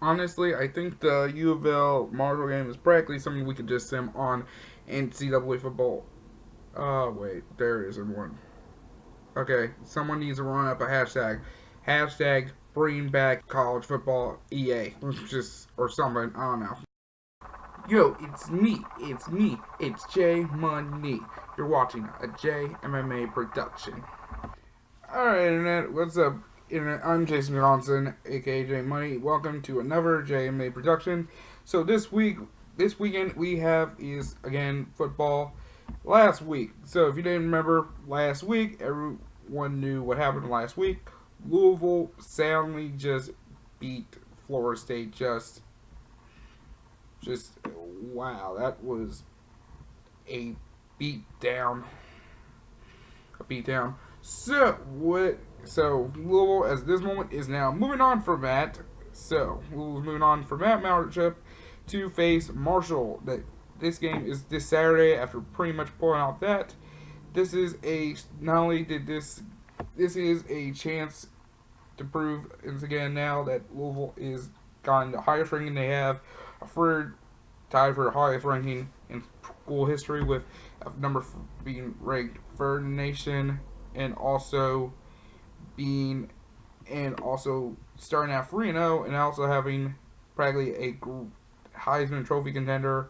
Honestly, I think the Louisville Marshall game is practically something we could just sim on NCAA football. Wait, there isn't one. Okay, someone needs to run up a hashtag. Hashtag bring back college football EA. Just, or something, I don't know. Yo, it's J Money. You're watching a JMMA production. Alright, Internet, what's up, Internet? I'm Jason Johnson, aka J Money. Welcome to another JMA production. So this weekend, we have is again football. Last week, so if you didn't remember last week, everyone knew what happened last week. Louisville soundly just beat Florida State. Just wow, that was a beat down. A beat down. So what? So Louisville, at this moment, is now moving on from that. So Louisville's moving on from that matchup to face Marshall. That this game is this Saturday. After pretty much pulling out that, this is a not only did this is a chance to prove once again now that Louisville is gotten the highest ranking they have, for tied for the highest ranking in school history with a number being ranked third in the nation, and also being and also starting out 3-0 and also having practically a Heisman Trophy contender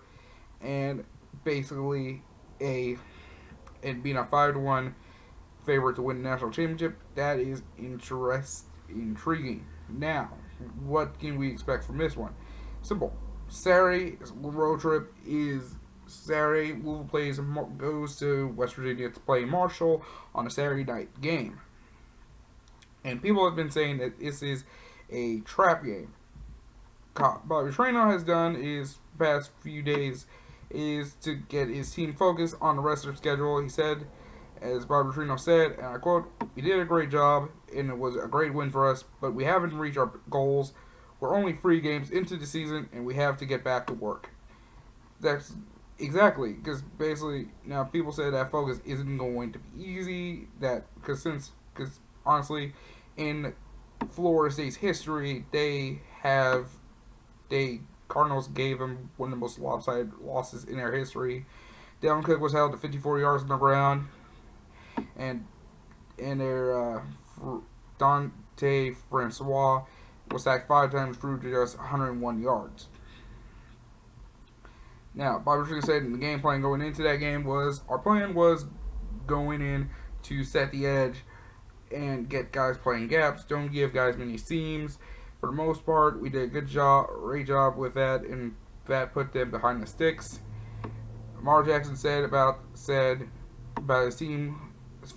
and basically a and being a 5-1 favorite to win the national championship. That is intriguing. Now, what can we expect from this one? Simple. Saturday's road trip is Saturday. Louisville goes to West Virginia to play Marshall on a Saturday night game. And people have been saying that this is a trap game. Bobby Traynor has done is past few days is to get his team focused on the rest of their schedule. He said, as Bobby Traynor said, and I quote, "We did a great job, and it was a great win for us, but we haven't reached our goals. We're only 3 games into the season, and we have to get back to work." That's exactly, because basically, now people say that focus isn't going to be easy, because honestly, in Florida State's history, Cardinals gave them one of the most lopsided losses in their history. Dalvin Cook was held to 54 yards on the ground, and their Dante Francois was sacked 5 times, threw to just 101 yards. Now, Bobby Traynor said in the game plan going into that game was our plan was going in to set the edge and get guys playing gaps. Don't give guys many seams. For the most part, we did a great job with that, and that put them behind the sticks. Lamar Jackson said about his team's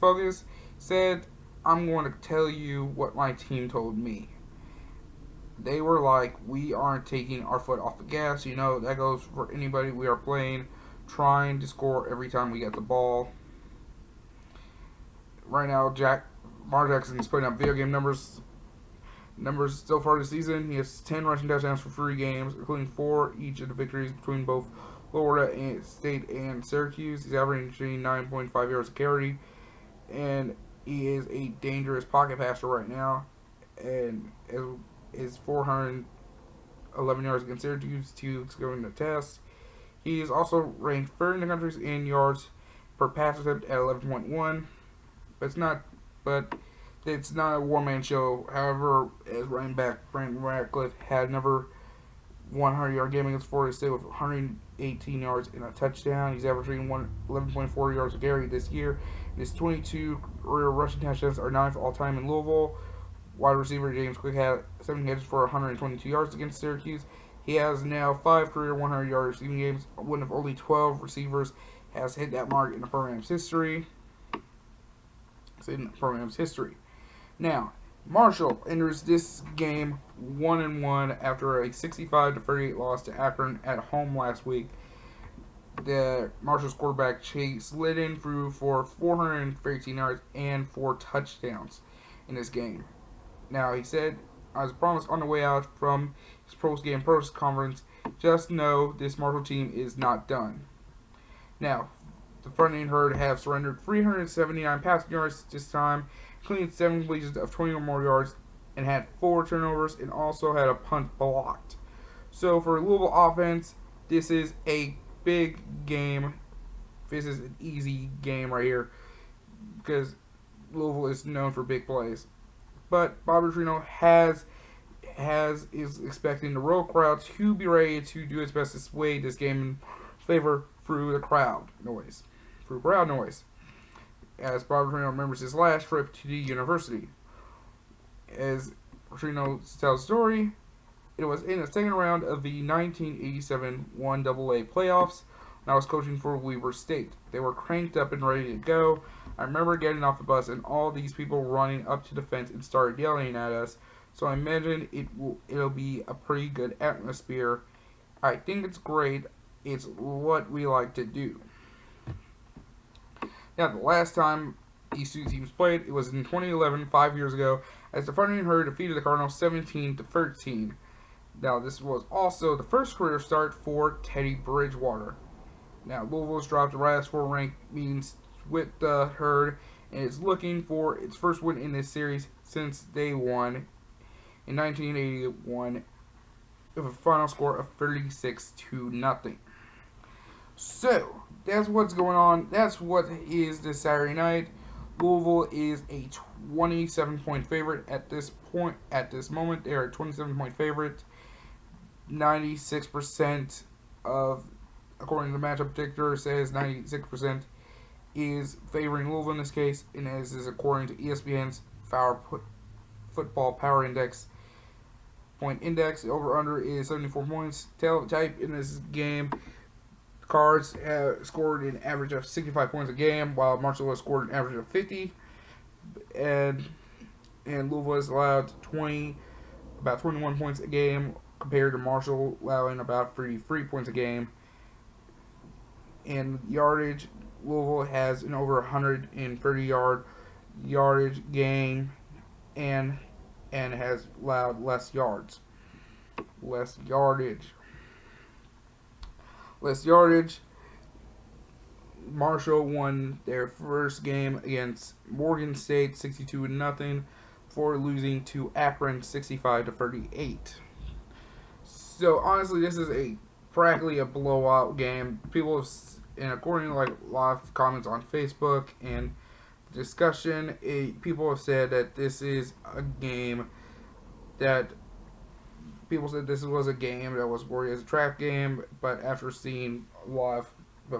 focus, said, "I'm going to tell you what my team told me. They were like, we aren't taking our foot off the gas. You know, that goes for anybody we are playing, trying to score every time we get the ball." Right now, Lamar Jackson is putting up video game numbers so far this season. He has 10 rushing touchdowns for 3 games, including 4 each of the victories between both Florida State and Syracuse. He's averaging 9.5 yards a carry, and he is a dangerous pocket passer right now. And his 411 yards against Syracuse 2 weeks ago in the test. He is also ranked third in the country in yards per pass attempt at 11.1. It's not a one-man show. However, as running back Brandon Radcliffe had another 100-yard game against Florida State with 118 yards and a touchdown. He's averaging 11.4 yards a carry this year. And his 22 career rushing touchdowns are 9th all-time in Louisville. Wide receiver James Cook had 7 catches for 122 yards against Syracuse. He has now 5 career 100-yard receiving games. One of only 12 receivers has hit that mark in the program's history. Now, Marshall enters this game 1-1 after a 65-38 loss to Akron at home last week. The Marshall's quarterback Chase Liddon threw for 413 yards and 4 touchdowns in this game. Now, he said, as promised on the way out from his post-game press conference, "Just know this Marshall team is not done." Now, the Fighting Herd have surrendered 379 passing yards this time, including 7 completions of 20 or more yards and had 4 turnovers and also had a punt blocked. So for Louisville offense, this is a big game. This is an easy game right here because Louisville is known for big plays. But Bobby Petrino is expecting the road crowd to be ready to do its best to sway this game in favor through the crowd noise. Through crowd noise. As Bobby Petrino remembers his last trip to the university. As Petrino tells the story, it was in the second round of the 1987 1AA playoffs when I was coaching for Weber State. They were cranked up and ready to go. I remember getting off the bus and all these people running up to the fence and started yelling at us. So I imagine it'll be a pretty good atmosphere. I think it's great. It's what we like to do. Now, the last time these two teams played, it was in 2011, 5 years ago, as the Fighting Herd defeated the Cardinals 17-13. Now, this was also the first career start for Teddy Bridgewater. Now, Louisville's dropped the last 4 ranked meetings with the Herd and is looking for its first win in this series since they won in 1981 with a final score of 36-0. So, that's what's going on. That's what is this Saturday night. Louisville is a 27-point favorite at this point. At this moment, they are a 27-point favorite. 96% of, according to the matchup predictor, says 96% is favoring Louisville in this case, and as is according to ESPN's Football Power Index point index. The over/under is 74 points. Type in this game. Cards have scored an average of 65 points a game, while Marshall has scored an average of 50, and Louisville has allowed about 21 points a game, compared to Marshall allowing about 33 points a game. And yardage, Louisville has an over 130 yardage game, and has allowed less yardage. Marshall won their first game against Morgan State 62-0 before losing to Akron 65-38. So honestly, this is practically a blowout game. People have, and according to like a lot of comments on Facebook and discussion, people have said that this is a game that people said this was a game that was worried as a trap game, but after seeing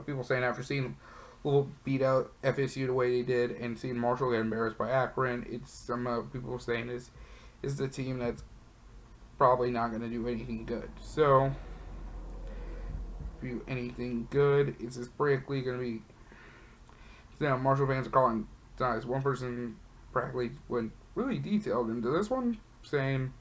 people saying after seeing Louisville beat out FSU the way they did and seeing Marshall get embarrassed by Akron, it's some people saying is the team that's probably not going to do anything good. So, do anything good, it's just practically going to be. Now, Marshall fans are calling ties. One person practically went really detailed into this one, saying,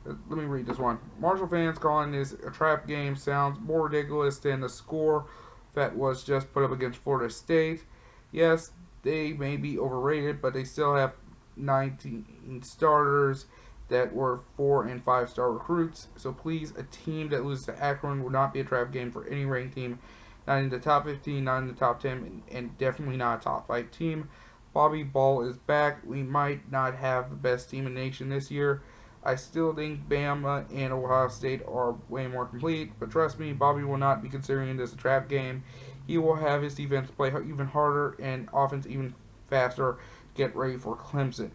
let me read this one. Marshall fans calling this a trap game sounds more ridiculous than the score that was just put up against Florida State. Yes, they may be overrated, but they still have 19 starters that were 4- and 5-star recruits. So please, a team that loses to Akron will not be a trap game for any ranked team. Not in the top 15, not in the top 10, and definitely not a top 5 team. Bobby Ball is back. We might not have the best team in the nation this year. I still think Bama and Ohio State are way more complete, but trust me, Bobby will not be considering this a trap game. He will have his defense play even harder and offense even faster. Get ready for Clemson.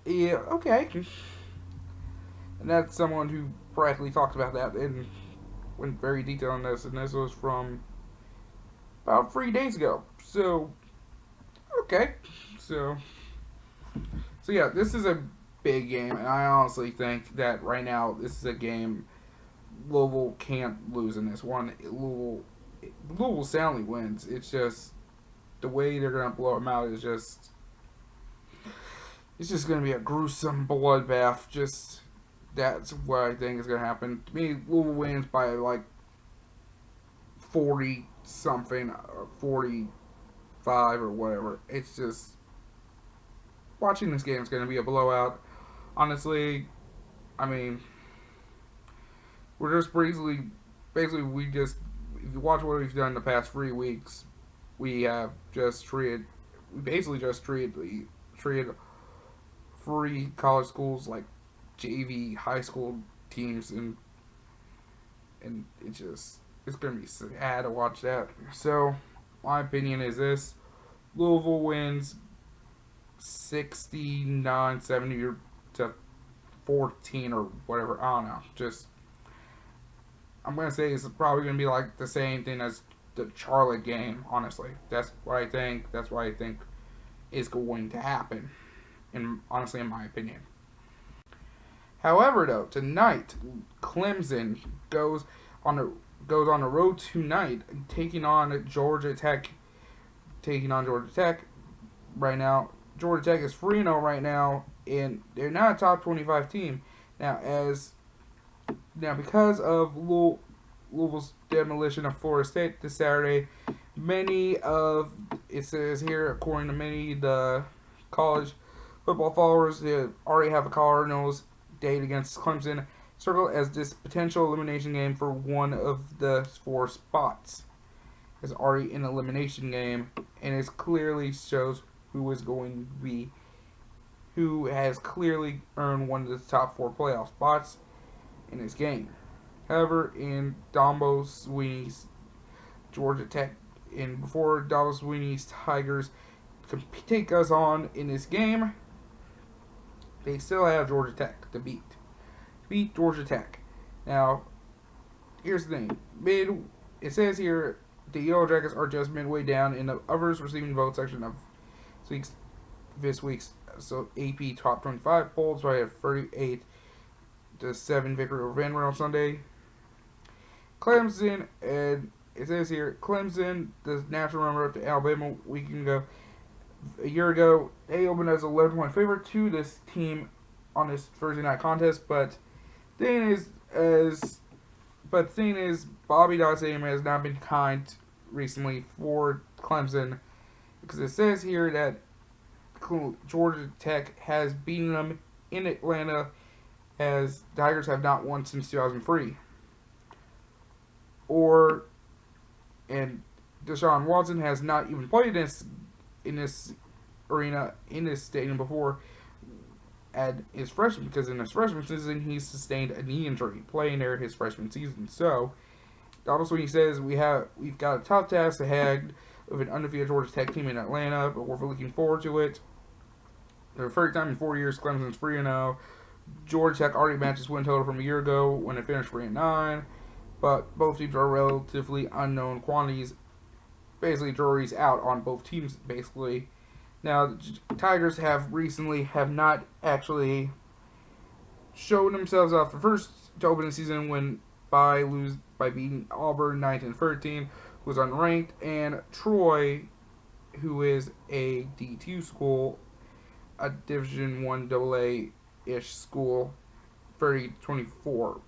Yeah, okay. And that's someone who practically talked about that and went very detailed on this, and this was from about 3 days ago. So, okay. So yeah, this is a big game, and I honestly think that right now this is a game Louisville can't lose in this one. Louisville soundly wins. It's just the way they're going to blow them out is just... It's just going to be a gruesome bloodbath. Just, that's what I think is going to happen. To me, Louisville wins by like 40-something, or 45 or whatever. It's just, watching this game is going to be a blowout. Honestly, I mean, we're just basically, if you watch what we've done the past 3 weeks, we have just treated, we basically just treated free college schools like JV high school teams, and it's gonna be sad to watch that. So my opinion is this: Louisville wins 69-70 to 14 or whatever. I don't know. Just I'm gonna say it's probably gonna be like the same thing as the Charlotte game. Honestly, that's what I think. That's what I think is going to happen. And honestly, in my opinion. However, though, tonight Clemson goes on the road tonight, taking on Georgia Tech. Taking on Georgia Tech right now. Georgia Tech is 3-0 right now, and they're not a top 25 team now because of Louisville's demolition of Florida State this Saturday. It says here, according to many the college football followers, they already have a Cardinals date against Clemson circled as this potential elimination game for one of the 4 spots. It's already an elimination game, and it clearly shows who has clearly earned one of the top 4 playoff spots in this game. However, in Dabo Swinney's Georgia Tech, and before Dabo Swinney's Tigers can take us on in this game, they still have Georgia Tech to beat. Beat Georgia Tech. Now, here's the thing. It says here the Yellow Jackets are just midway down in the others receiving vote section of this week's AP Top 25 polls. So I have 38-7 victory over Vanderbilt on Sunday. Clemson, and it says here Clemson, the national runner-up to Alabama a year ago, they opened as 11-point favorite to this team on this Thursday night contest. But the thing is, Bobby Dotson has not been kind recently for Clemson, because it says here that Georgia Tech has beaten them in Atlanta, as the Tigers have not won since 2003. And Deshaun Watson has not even played in this arena, in this stadium before at his freshman, because in his freshman season he sustained a knee injury playing there his freshman season. So obviously when he says we've got a tough task ahead of an undefeated Georgia Tech team in Atlanta, but we're looking forward to it. The first time in 4 years Clemson's 3-0. Georgia Tech already matched its win total from a year ago when it finished 3-9. But both teams are relatively unknown quantities. Basically, jury's out on both teams, basically. Now, the Tigers have not actually shown themselves off. The first to open the season by beating Auburn 19-13, who was unranked, and Troy, who is a D2 school, a Division I AA-ish school, 30-24.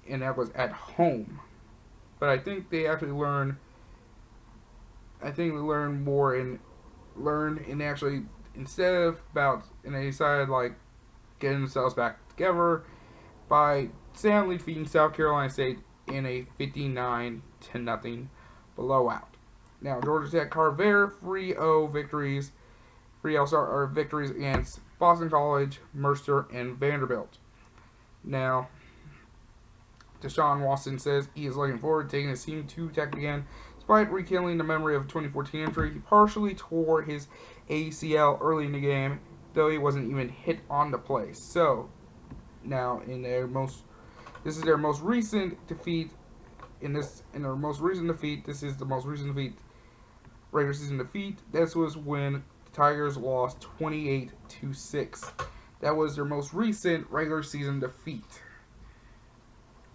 And that was at home. But I think they actually learned more and actually they decided like getting themselves back together by soundly defeating South Carolina State in a 59-0 blowout. Now Georgia Tech carved their 3-0 victories. 3-0 victories against Boston College, Mercer, and Vanderbilt. Now, Deshaun Watson says he is looking forward to taking his team to Tech again, despite rekindling the memory of a 2014 injury. He partially tore his ACL early in the game, though he wasn't even hit on the play. So, now this is their most recent defeat. This is the most recent regular season defeat. This was when the Tigers lost 28-6. That was their most recent regular season defeat.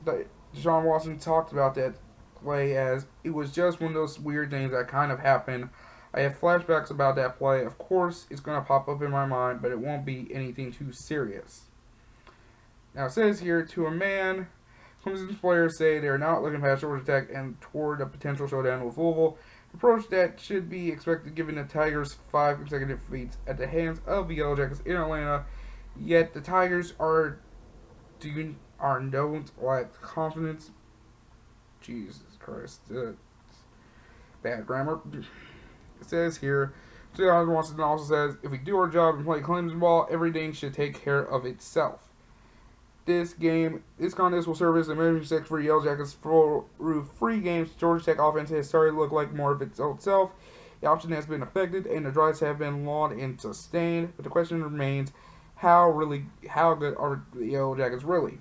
Deshaun Watson talked about that play as it was just one of those weird things that kind of happened. I have flashbacks about that play. Of course, it's going to pop up in my mind, but it won't be anything too serious. Now, it says here, to a man, Clemson's players say they are not looking past Georgia Tech and toward a potential showdown with Louisville, an approach that should be expected given the Tigers' 5 consecutive defeats at the hands of the Yellow Jackets in Atlanta. Yet the Tigers don't lack confidence. Jesus Christ. bad grammar. It says here, John Watson also says, if we do our job and play Clemson ball, everything should take care of itself. This contest will serve as a measuring stick for Yellow Jackets through 3 games. Georgia Tech offense has started to look like more of its old self. The option has been affected, and the drives have been long and sustained. But the question remains, how good are the Yellow Jackets really?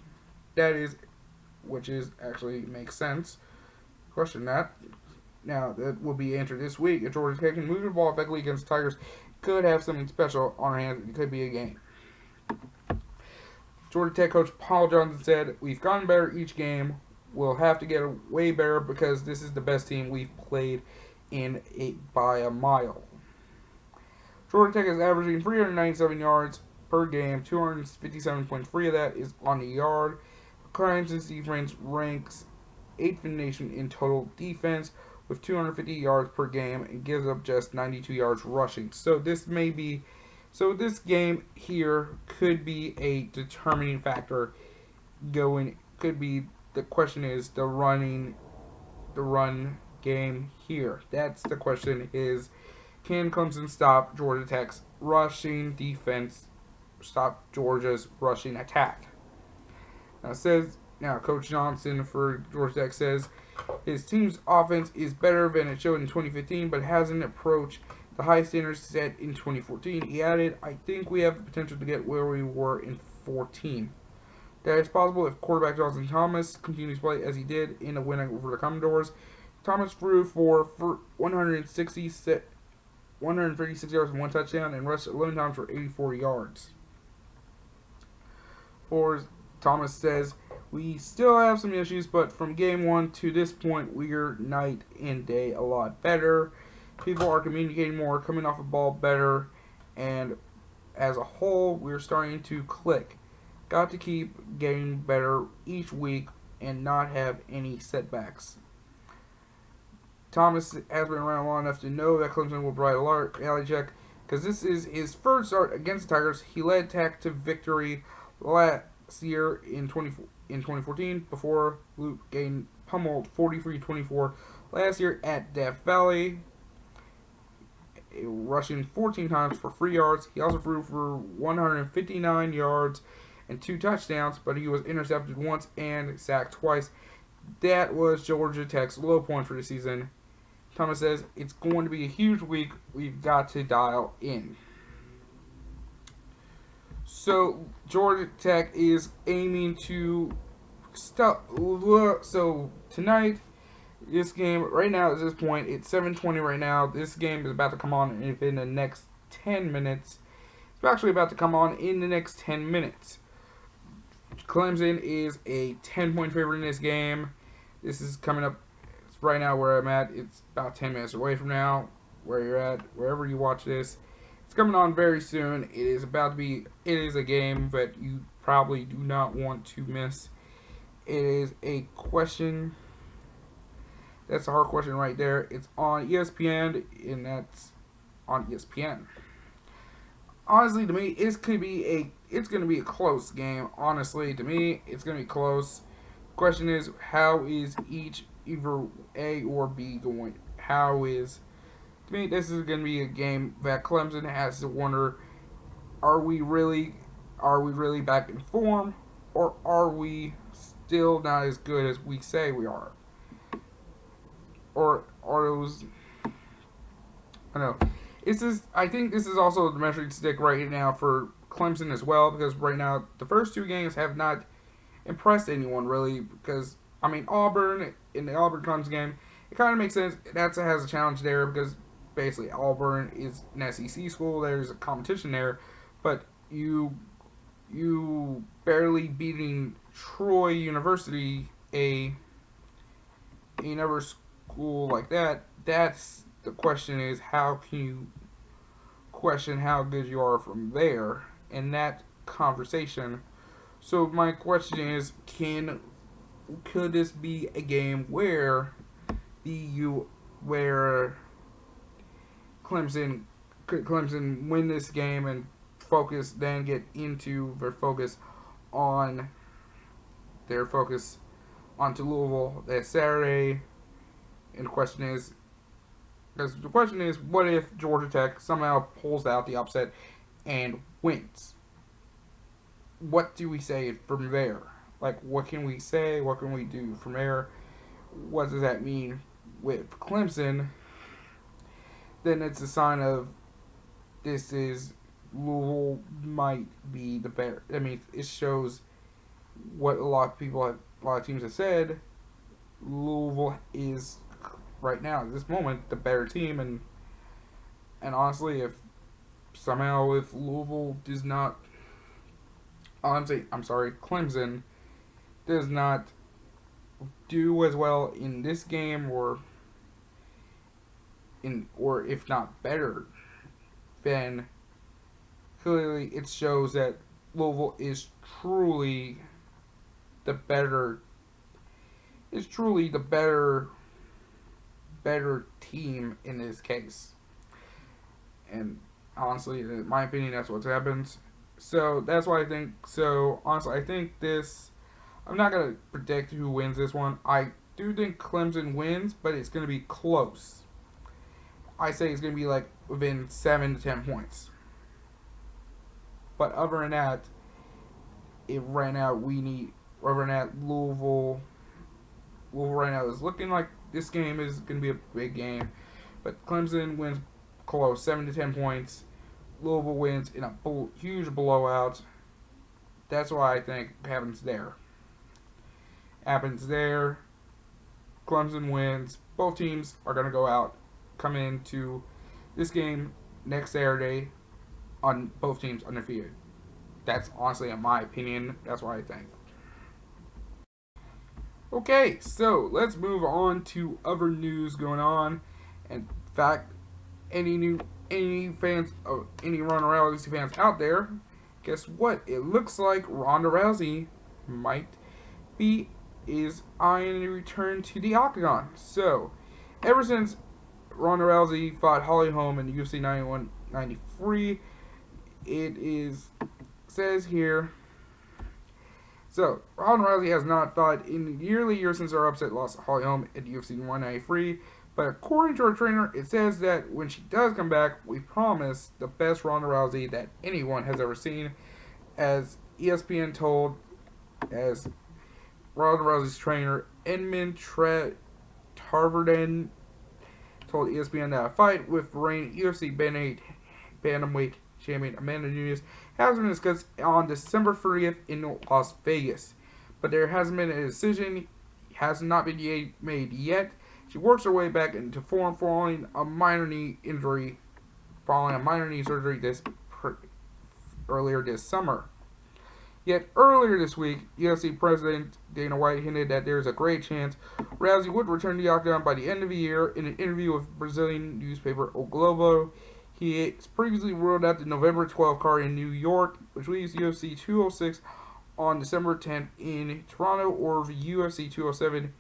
Which actually makes sense. Question that. Now, that will be answered this week. If Georgia Tech can move the ball effectively against the Tigers, could have something special on our hands. It could be a game. Georgia Tech coach Paul Johnson said, we've gotten better each game. We'll have to get way better because this is the best team we've played by a mile. Georgia Tech is averaging 397 yards per game. 257.3 of that is on the yard. Clemson's defense ranks 8th in the nation in total defense with 250 yards per game and gives up just 92 yards rushing. So this game here could be a determining factor the question is the run game here. That's the question is, can Clemson stop Georgia Tech's rushing defense, stop Georgia's rushing attack? Now Coach Johnson for Georgia Tech says his team's offense is better than it showed in 2015, but hasn't approached the high standards set in 2014. He added, I think we have the potential to get where we were in 2014. That is possible if quarterback Justin Thomas continues to play as he did in a win over the Commodores. Thomas threw for 136 yards and 1 touchdown and rushed 11 times for 84 yards. Thomas says, we still have some issues, but from game 1 to this point, we're night and day a lot better. People are communicating more, coming off the ball better, and as a whole, we're starting to click. Got to keep getting better each week and not have any setbacks. Thomas has been around long enough to know that Clemson will provide a reality check because this is his first start against the Tigers. He led Tech to victory last year in 2014 before Luke getting pummeled 43-24 last year at Death Valley, rushing 14 times for 3 yards. He also threw for 159 yards and 2 touchdowns, but he was intercepted once and sacked twice. That was Georgia Tech's low point for the season. Thomas says, it's going to be a huge week. We've got to dial in. So, Georgia Tech is aiming to stop. So, tonight, this game, right now at this point, it's 7:20 right now. This game is about to come on in the next 10 minutes. It's actually about to come on in the next 10 minutes. Clemson is a 10-point favorite in this game. This is coming up right now where I'm at. It's about 10 minutes away from now, where you're at, wherever you watch this. It's coming on very soon. It is a game that you probably do not want to miss. It is a question. That's a hard question right there. It's on ESPN, and that's on ESPN. Honestly, to me, it's going to be a close game. Honestly, to me, it's going to be close. The question is, how is either A or B going? To me, this is going to be a game that Clemson has to wonder, are we really back in form, or are we still not as good as we say we are? Or are those, I don't know. I think this is also the measuring stick right now for Clemson as well, because right now the first 2 games have not impressed anyone really. Because Auburn, in the Auburn-Clemson game, it kind of makes sense. That has a challenge there because basically Auburn is an SEC school. There's a competition there, but you barely beating Troy University, another school like that. That's the question is, how can you question how good you are from there in that conversation? So my question is, could this be a game where Clemson win this game and get into their focus onto Louisville that Saturday? And the question is, Because the question is, what if Georgia Tech somehow pulls out the upset and wins? What do we say from there? Like, what can we say? What can we do from there? What does that mean with Clemson? Then it's a sign of this is Louisville might be the better. I mean, it shows what a lot of teams have said. Louisville is right now at this moment the better team, and honestly, if Louisville does not, I'm sorry, Clemson does not do as well in this game, or if not better, then clearly it shows that Louisville is truly the better team in this case. And honestly, in my opinion, that's what happens. So that's why I think. So honestly, I think this. I'm not gonna predict who wins this one. I do think Clemson wins, but it's gonna be close. I say it's gonna be like within 7 to 10 points. But other than that, Louisville right now is looking like this game is gonna be a big game. But Clemson wins close, 7 to 10 points. Louisville wins in a huge blowout. That's why I think happens there. Clemson wins. Both teams are going to go out, come into this game next Saturday on both teams undefeated. That's honestly, in my opinion, that's what I think. Okay, so let's move on to other news going on. In fact, any Ronda Rousey fans out there, guess what? It looks like Ronda Rousey is eyeing a return to the octagon. So, ever since Ronda Rousey fought Holly Holm in UFC 91-93, says here. So, Ronda Rousey has not fought in nearly a year since her upset loss to Holly Holm at UFC 193. But according to her trainer, it says that when she does come back, we promise the best Ronda Rousey that anyone has ever seen. As ESPN told, as Ronda Rousey's trainer, Edmund Tarverden, told ESPN that a fight with reigning UFC bantamweight champion Amanda Nunes has been discussed on December 30th in Las Vegas. But there hasn't been a decision, has not been made yet. She works her way back into form following a minor knee surgery earlier this summer. Yet earlier this week, UFC President Dana White hinted that there is a great chance Rousey would return to the octagon by the end of the year. In an interview with Brazilian newspaper O Globo, he previously ruled out the November 12th card in New York, which leaves UFC 206 on December 10th in Toronto, or UFC 207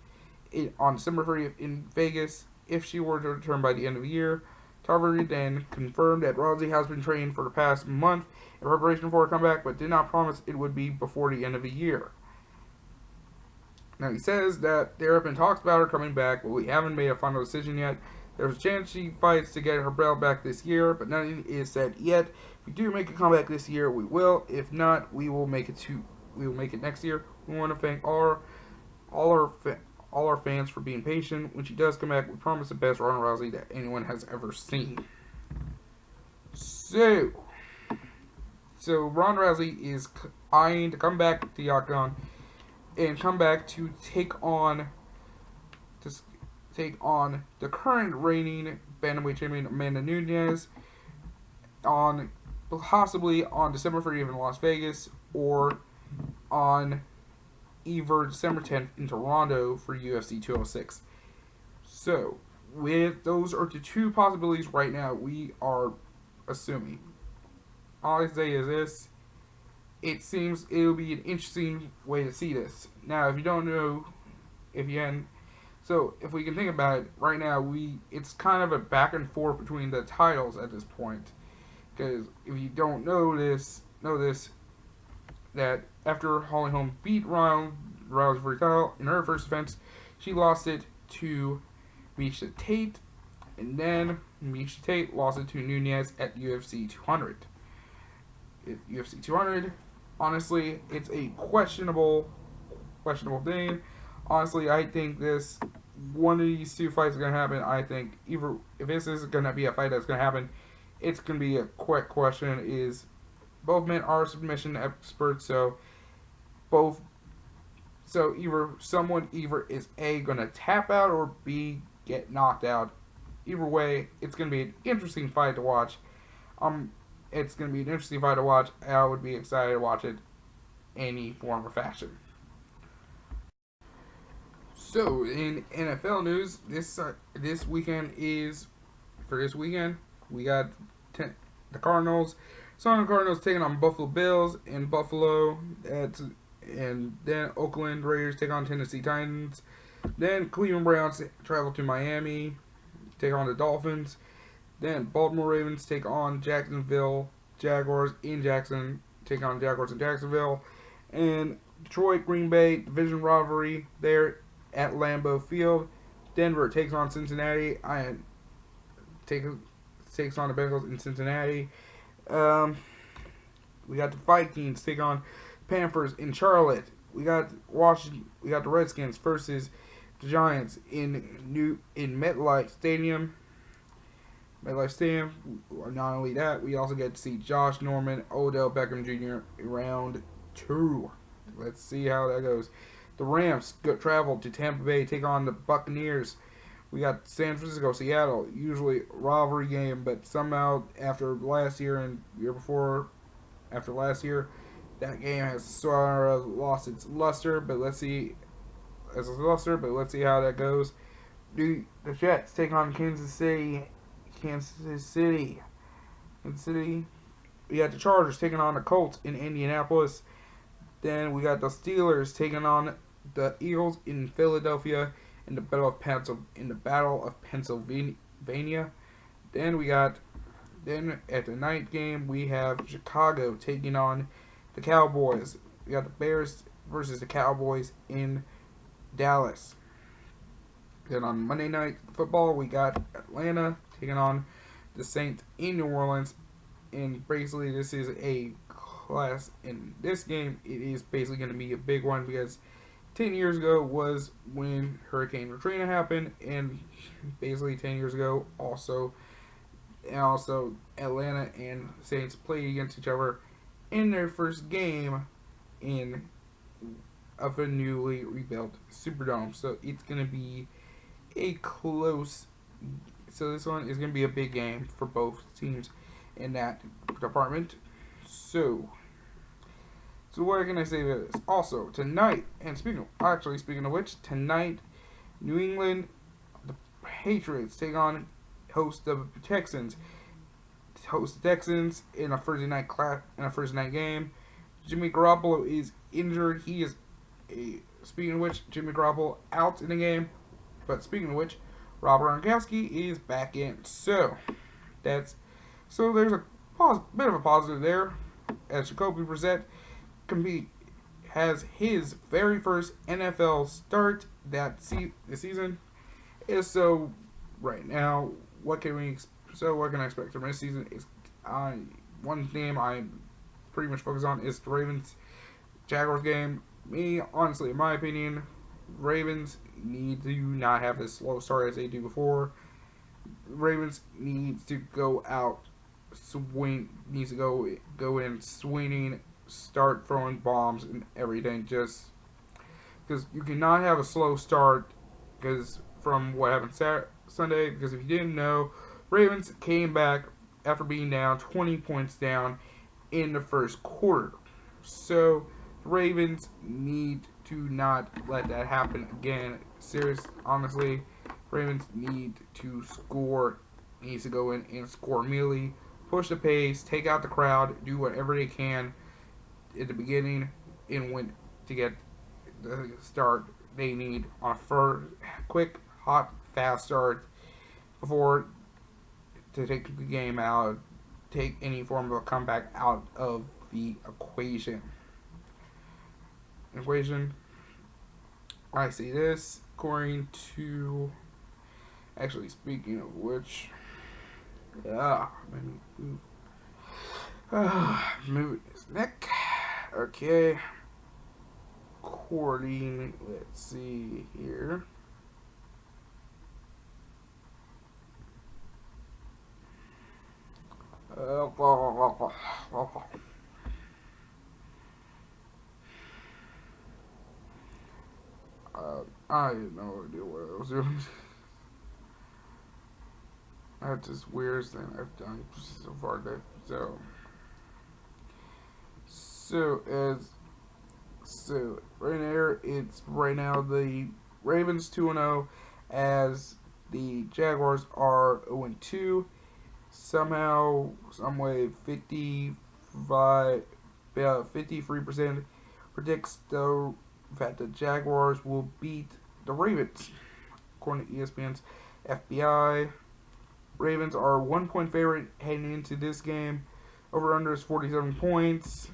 on December 30th in Vegas, if she were to return by the end of the year. Tarver then confirmed that Rousey has been training for the past month in preparation for her comeback, but did not promise it would be before the end of the year. Now, he says that there have been talks about her coming back, but we haven't made a final decision yet. There's a chance she fights to get her belt back this year, but nothing is said yet. If we do make a comeback this year, we will. If not, we will make it next year. We want to thank all our fans for being patient. When she does come back, we promise the best Ronda Rousey that anyone has ever seen. So Ronda Rousey is eyeing to come back to the octagon and come back to take on the current reigning bantamweight champion Amanda Nunes possibly on December 30th in Las Vegas, or on either December 10th in Toronto for UFC 206. So, with those are the two possibilities right now we are assuming. All I say is this: it seems it'll be an interesting way to see this. Now, if you don't know, if we can think about it right now, it's kind of a back and forth between the titles at this point. Because if you don't know this, that after Holly Holm beat Ronda Rousey for the title in her first defense, she lost it to Miesha Tate And then Miesha Tate lost it to Nunez at UFC 200. UFC 200, honestly, it's a questionable thing. Honestly, I think this one of these two fights is gonna happen. I think either if this is gonna be a fight that's gonna happen, it's gonna be a quick question. Is both men are submission experts, so both either is A gonna tap out or B get knocked out. Either way, it's gonna be an interesting fight to watch. It's gonna be an interesting fight to watch. I would be excited to watch it any form or fashion. So in NFL news, this weekend we got the Cardinals. So the Cardinals taking on Buffalo Bills in Buffalo. And then Oakland Raiders take on Tennessee Titans. Then Cleveland Browns travel to Miami, take on the Dolphins. Then Baltimore Ravens take on Jacksonville Jaguars in Jackson, take on Jaguars in Jacksonville. And Detroit Green Bay division rivalry there at Lambeau Field. Denver takes on Cincinnati. Takes on the Bengals in Cincinnati. We got the Vikings take on Panthers in Charlotte. We got Washington. We got the Redskins versus the Giants in MetLife Stadium. Not only that, we also get to see Josh Norman, Odell Beckham Jr. round 2. Let's see how that goes. The Rams travel to Tampa Bay, take on the Buccaneers. We got San Francisco, Seattle, usually rivalry game, but somehow after last year and year before, after last year, that game has sort of lost its luster. But let's see how that goes. The Jets take on Kansas City. We got the Chargers taking on the Colts in Indianapolis. Then we got the Steelers taking on the Eagles in Philadelphia in the Battle of Pennsylvania. Then at the night game we have Chicago taking on the Cowboys. We got the Bears versus the Cowboys in Dallas. Then on Monday Night Football we got Atlanta taking on the Saints in New Orleans. And basically this is a class in this game. It is basically going to be a big one because 10 years ago was when Hurricane Katrina happened, and basically 10 years ago also Atlanta and Saints played against each other in their first game of a newly rebuilt Superdome. So it's going to be a close. So this one is going to be a big game for both teams in that department. So what can I say about this? Also, tonight, and speaking of which, tonight, New England, the Patriots host the Texans in a Thursday night game. Jimmy Garoppolo is injured. Speaking of which, Jimmy Garoppolo out in the game. But speaking of which, Robert Gronkowski is back in. So there's a bit of a positive there, as Jacoby Brissett has his very first NFL start this season. So right now, what can I expect from this season? One thing I'm pretty much focused on is the Ravens Jaguars game. Honestly, in my opinion, Ravens need to not have as slow start as they do before. Ravens needs to go in swinging, start throwing bombs and everything. Just because you cannot have a slow start, because from what happened Sunday. Because if you didn't know, Ravens came back after being down 20 points down in the first quarter. So the Ravens need to not let that happen again. Honestly, Ravens need to score. Needs to go in and score immediately, push the pace, take out the crowd, do whatever they can at the beginning, and win to get the start they need on a first, quick, hot, fast start before to take the game out, take any form of a comeback out of the equation. I see this according to Actually, speaking of which, let me move. Moving his neck. Okay. Recording. Let's see here. I had no idea what I was doing. That's just weirdest thing I've done so far today. So right there, it's right now the Ravens 2-0, as the Jaguars are 0-2. Somehow, some way, 53% predicts that the Jaguars will beat the Ravens, according to ESPN's FBI. Ravens are 1-point favorite heading into this game. Over under is 47 points.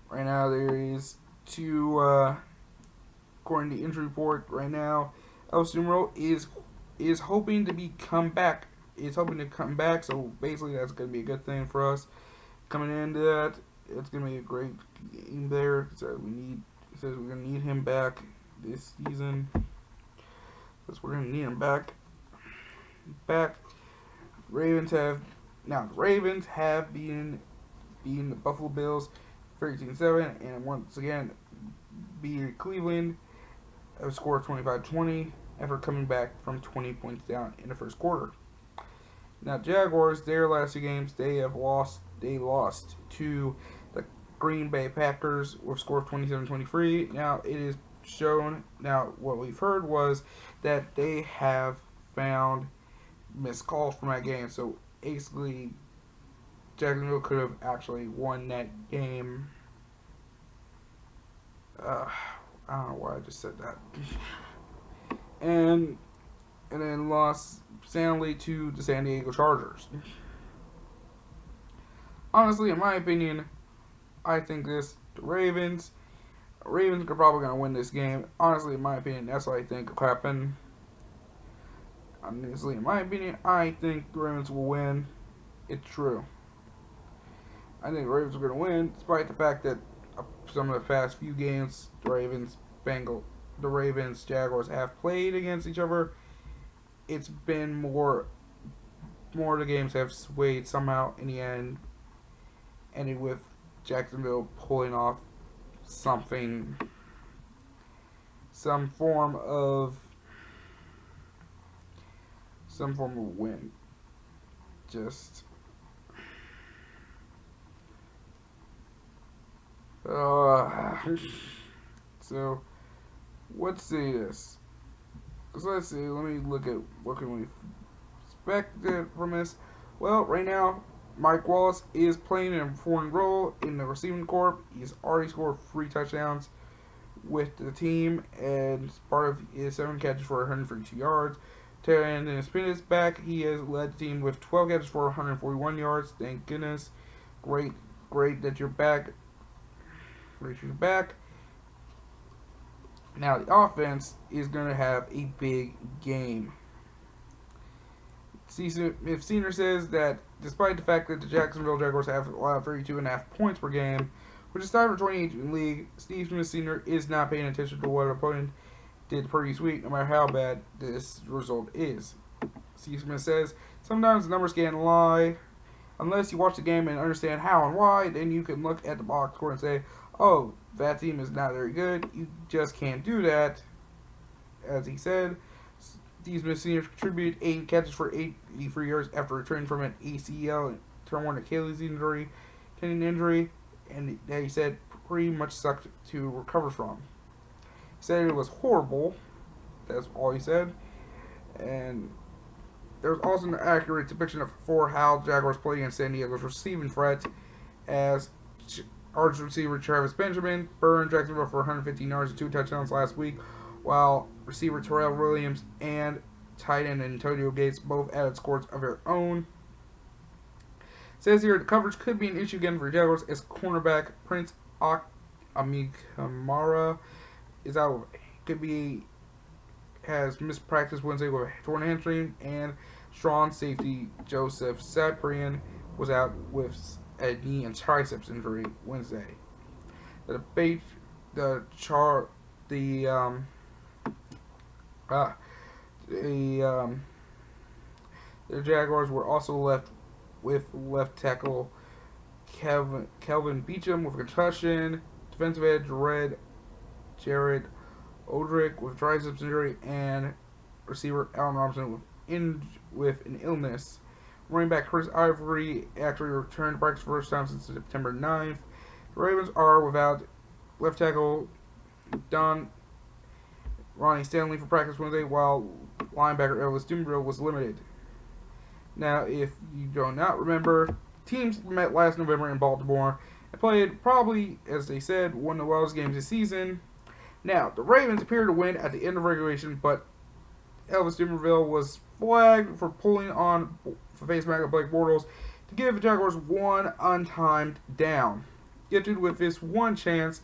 Right now there is two, according to the injury report right now, El Sumro is hoping to come back. So basically that's going to be a good thing for us. Coming into that, it's going to be a great game there. So he says we're going to need him back this season. Because we're going to need him back. The Ravens have beaten the Buffalo Bills 13-7, and once again beat Cleveland a score of 25-20 after coming back from 20 points down in the first quarter. Now Jaguars, their last two games, they lost to the Green Bay Packers with a score of 27-23. Now it is shown, what we've heard was that they have found missed calls from that game, so basically Jacksonville could have actually won that game. I don't know why I just said that. And then lost soundly to the San Diego Chargers. Honestly, in my opinion, I think the Ravens are probably going to win this game. Honestly, in my opinion, that's what I think will happen. Honestly, in my opinion, I think the Ravens will win. It's true. I think the Ravens are going to win, despite the fact that some of the past few games the Ravens, Jaguars have played against each other. It's been more of the games have swayed somehow in the end, ending with Jacksonville pulling off some form of win. Just so let's see this. Let me look at what can we expect from this. Well, right now, Mike Wallace is playing an important role in the receiving corps. He's already scored 3 touchdowns with the team, and part of his 7 catches for 132 yards. Terry Spin is back. He has led the team with 12 catches for 141 yards. Thank goodness. Great that you're back. Now the offense is going to have a big game. If Senior says that despite the fact that the Jacksonville Jaguars have allowed 32.5 points per game, which is tied for 28th in the league, Steve Smith Sr. is not paying attention to what an opponent did the previous week, no matter how bad this result is. Steve Smith says, sometimes the numbers can lie. Unless you watch the game and understand how and why, then you can look at the box score and say, oh, that team is not very good. You just can't do that. As he said, Steve Smith Sr. contributed 8 catches for 83 yards after returning from an ACL and torn Achilles injury, tendon injury, and that he said pretty much sucked to recover from. He said it was horrible. That's all he said. And there was also an accurate depiction of how Jaguars play against San Diego's receiving threat, as Arch receiver Travis Benjamin burned Jacksonville for 115 yards and 2 touchdowns last week, while receiver Terrell Williams and tight end Antonio Gates both added scores of their own. It says here the coverage could be an issue again for Jaguars, as cornerback Prince Amikamara is out. Could be has missed practice Wednesday with a torn hamstring, and strong safety Joseph Saprian was out with a knee and triceps injury Wednesday. The debate, the chart, uh, the the Jaguars were also left with left tackle Kelvin Beachum with a concussion, defensive edge Jared Odrick with triceps injury, and receiver Allen Robinson with an illness. Running back Chris Ivory actually returned to practice for the first time since September 9th. The Ravens are without left tackle Don Ronnie Stanley for practice Wednesday, while linebacker Elvis Dumbrille was limited. Now, if you do not remember, teams met last November in Baltimore and played probably, as they said, one of the wildest games this season. Now, the Ravens appeared to win at the end of regulation, but Elvis Dumbrille was flagged for pulling on the face mask of Blake Bortles to give the Jaguars one untimed down. Gifted with this one chance,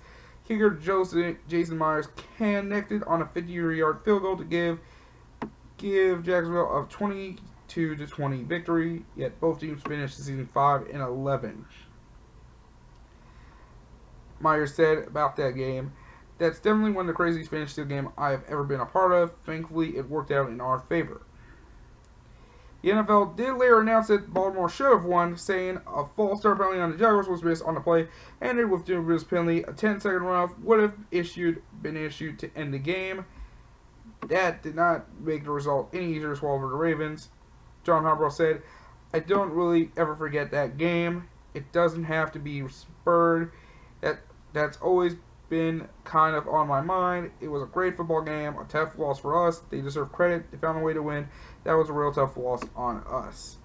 kicker Jason Myers connected on a 50-yard field goal to give Jacksonville a 22-20 victory. Yet both teams finished the season 5-11. Myers said about that game, "That's definitely one of the craziest finish to a game I've ever been a part of. Thankfully, it worked out in our favor." The NFL did later announce that Baltimore should have won, saying a false start penalty on the Jaguars was missed on the play, ended with Dumbrille's penalty. A 10-second runoff would have been issued to end the game. That did not make the result any easier to swallow for the Ravens. John Harbaugh said, "I don't really ever forget that game. It doesn't have to be spurred. That's always been kind of on my mind. It was a great football game, a tough loss for us. They deserve credit. They found a way to win. That was a real tough loss on us."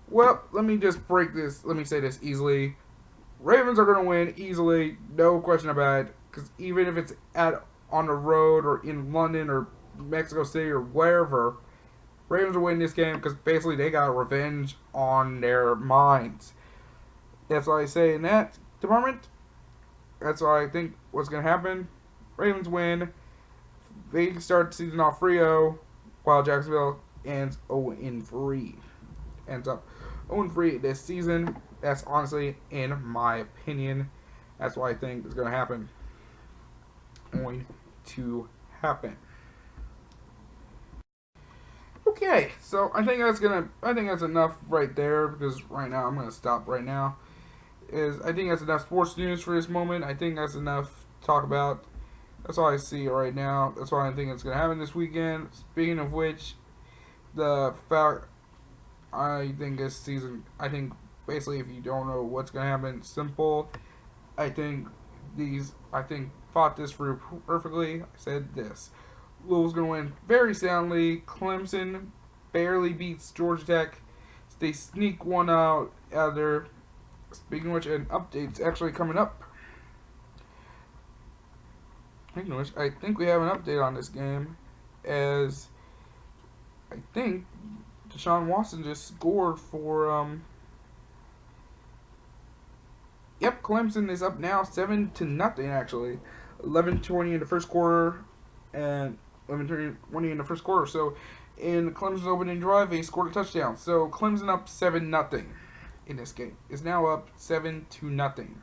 Well, let me just break this. Let me say this easily. Ravens are going to win easily, no question about it. Because even if it's on the road or in London or Mexico City or wherever, Ravens will win this game because basically they got revenge on their minds. That's what I say in that department. That's what I think what's going to happen. Ravens win. They start the season off 3-0, while Jacksonville ends 0-3. Ends up 0-3 this season. That's honestly, in my opinion, that's what I think is going to happen. Okay, so I think that's enough right there, because right now I'm gonna stop right now. I think that's enough sports news for this moment. I think that's enough to talk about. That's all I see right now. That's all I think is gonna happen this weekend. Speaking of which, I think this season, basically if you don't know what's gonna happen, simple. I think fought this through perfectly. I said this. Louisville's going to win very soundly. Clemson barely beats Georgia Tech. They sneak one out there. Speaking of which, an update's actually coming up. Speaking of which, I think we have an update on this game, as I think Deshaun Watson just scored for Clemson is up now 7-0 actually. 11:20 in the first quarter, and 11:20 in the first quarter. So, in Clemson's opening drive, they scored a touchdown. So, Clemson up 7-0 in this game. Is now up 7-0.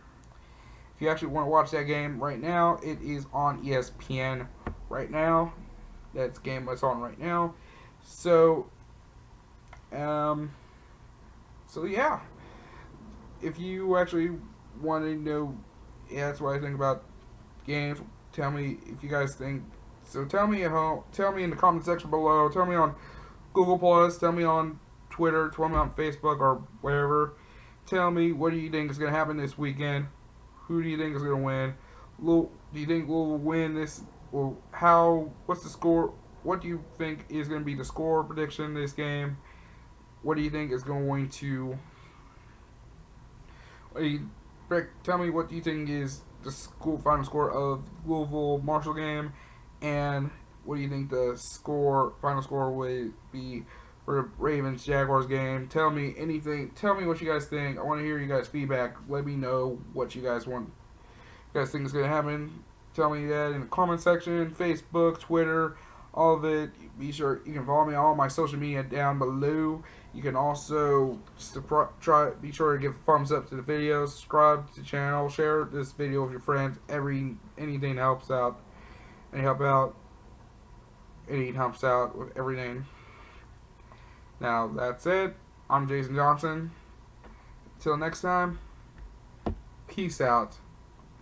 If you actually want to watch that game right now, it is on ESPN right now. That's game that's on right now. So, yeah. If you actually want to know, that's what I think about games. Tell me if you guys think. So tell me at home. Tell me in the comment section below. Tell me on Google Plus. Tell me on Twitter. Tell me on Facebook or wherever. Tell me, what do you think is going to happen this weekend? Who do you think is going to win? Do you think we'll win this? Or what's the score? What do you think is going to be the score prediction in this game? What do you think is going to? Tell me what do you think is the final score of Louisville Marshall game, and what do you think the final score would be for Ravens Jaguars game? Tell me anything. Tell me what you guys think. I want to hear you guys' feedback. Let me know what you guys think is going to happen. tell me that in the comment section, Facebook, Twitter, all of it. Be sure you can follow me on all my social media down below. You can also be sure to give a thumbs up to the video, subscribe to the channel, share this video with your friends. Anything helps out. Anything helps out with everything. Now that's it. I'm Jason Johnson. Until next time, peace out.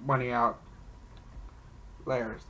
Money out. Layers.